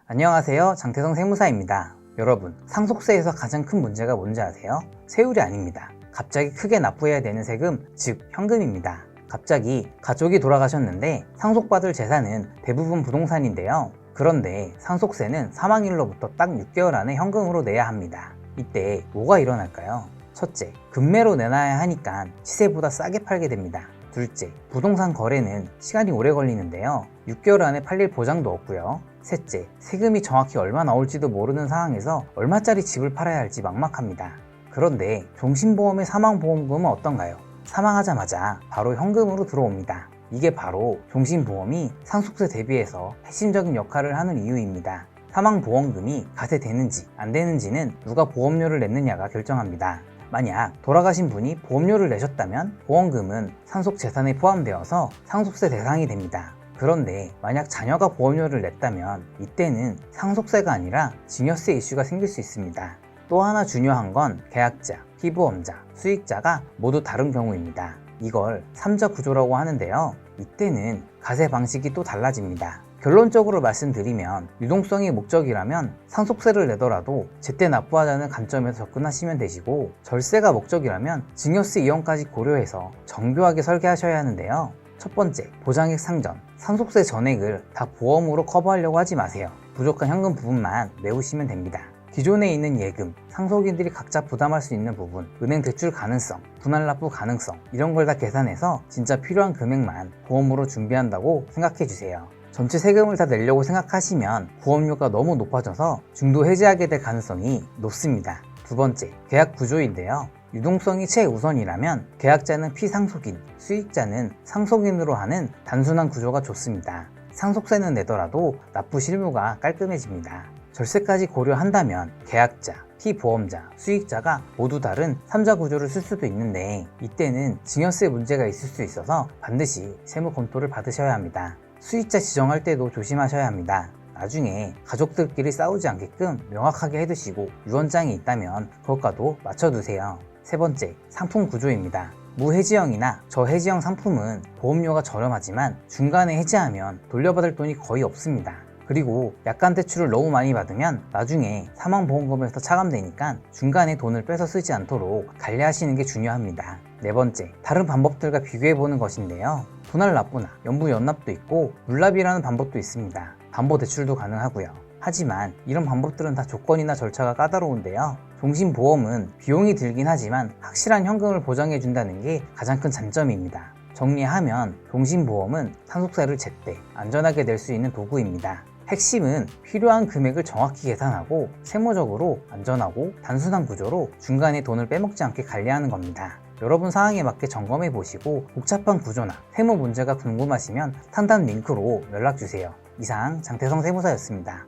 안녕하세요. 장태성 세무사입니다. 여러분, 상속세에서 가장 큰 문제가 뭔지 아세요? 세율이 아닙니다. 갑자기 크게 납부해야 되는 세금, 즉 현금입니다. 갑자기 가족이 돌아가셨는데 상속받을 재산은 대부분 부동산인데요. 그런데 상속세는 사망일로부터 딱 6개월 안에 현금으로 내야 합니다. 이때 뭐가 일어날까요? 첫째, 급매로 내놔야 하니까 시세보다 싸게 팔게 됩니다. 둘째, 부동산 거래는 시간이 오래 걸리는데요. 6개월 안에 팔릴 보장도 없고요. 셋째, 세금이 정확히 얼마 나올지도 모르는 상황에서 얼마짜리 집을 팔아야 할지 막막합니다. 그런데 종신보험의 사망보험금은 어떤가요? 사망하자마자 바로 현금으로 들어옵니다. 이게 바로 종신보험이 상속세 대비해서 핵심적인 역할을 하는 이유입니다. 사망보험금이 가세되는지 안 되는지는 누가 보험료를 냈느냐가 결정합니다. 만약 돌아가신 분이 보험료를 내셨다면 보험금은 상속 재산에 포함되어서 상속세 대상이 됩니다. 그런데 만약 자녀가 보험료를 냈다면 이때는 상속세가 아니라 증여세 이슈가 생길 수 있습니다. 또 하나 중요한 건 계약자, 피보험자, 수익자가 모두 다른 경우입니다. 이걸 3자 구조라고 하는데요. 이때는 가세 방식이 또 달라집니다. 결론적으로 말씀드리면 유동성이 목적이라면 상속세를 내더라도 제때 납부하자는 관점에서 접근하시면 되시고, 절세가 목적이라면 증여세 이용까지 고려해서 정교하게 설계하셔야 하는데요. 첫 번째, 보장액 상전. 상속세 전액을 다 보험으로 커버하려고 하지 마세요. 부족한 현금 부분만 메우시면 됩니다. 기존에 있는 예금, 상속인들이 각자 부담할 수 있는 부분, 은행 대출 가능성, 분할 납부 가능성, 이런 걸 다 계산해서 진짜 필요한 금액만 보험으로 준비한다고 생각해 주세요. 전체 세금을 다 내려고 생각하시면 보험료가 너무 높아져서 중도 해지하게 될 가능성이 높습니다. 두 번째, 계약 구조인데요. 유동성이 최우선이라면 계약자는 피상속인, 수익자는 상속인으로 하는 단순한 구조가 좋습니다. 상속세는 내더라도 납부 실무가 깔끔해집니다. 절세까지 고려한다면 계약자, 피보험자, 수익자가 모두 다른 3자 구조를 쓸 수도 있는데, 이때는 증여세 문제가 있을 수 있어서 반드시 세무 검토를 받으셔야 합니다. 수익자 지정할 때도 조심하셔야 합니다. 나중에 가족들끼리 싸우지 않게끔 명확하게 해두시고, 유언장이 있다면 그것과도 맞춰두세요. 세 번째, 상품 구조입니다. 무해지형이나 저해지형 상품은 보험료가 저렴하지만 중간에 해지하면 돌려받을 돈이 거의 없습니다. 그리고 약관 대출을 너무 많이 받으면 나중에 사망보험금에서 차감되니까 중간에 돈을 빼서 쓰지 않도록 관리하시는 게 중요합니다. 네 번째, 다른 방법들과 비교해보는 것인데요. 분할 납부나 연부 연납도 있고 물납이라는 방법도 있습니다. 담보대출도 가능하고요. 하지만 이런 방법들은 다 조건이나 절차가 까다로운데요. 종신보험은 비용이 들긴 하지만 확실한 현금을 보장해준다는 게 가장 큰 장점입니다. 정리하면 종신보험은 상속세를 제때 안전하게 낼 수 있는 도구입니다. 핵심은 필요한 금액을 정확히 계산하고 세무적으로 안전하고 단순한 구조로 중간에 돈을 빼먹지 않게 관리하는 겁니다. 여러분 상황에 맞게 점검해 보시고 복잡한 구조나 세무 문제가 궁금하시면 상단 링크로 연락주세요. 이상 장태성 세무사였습니다.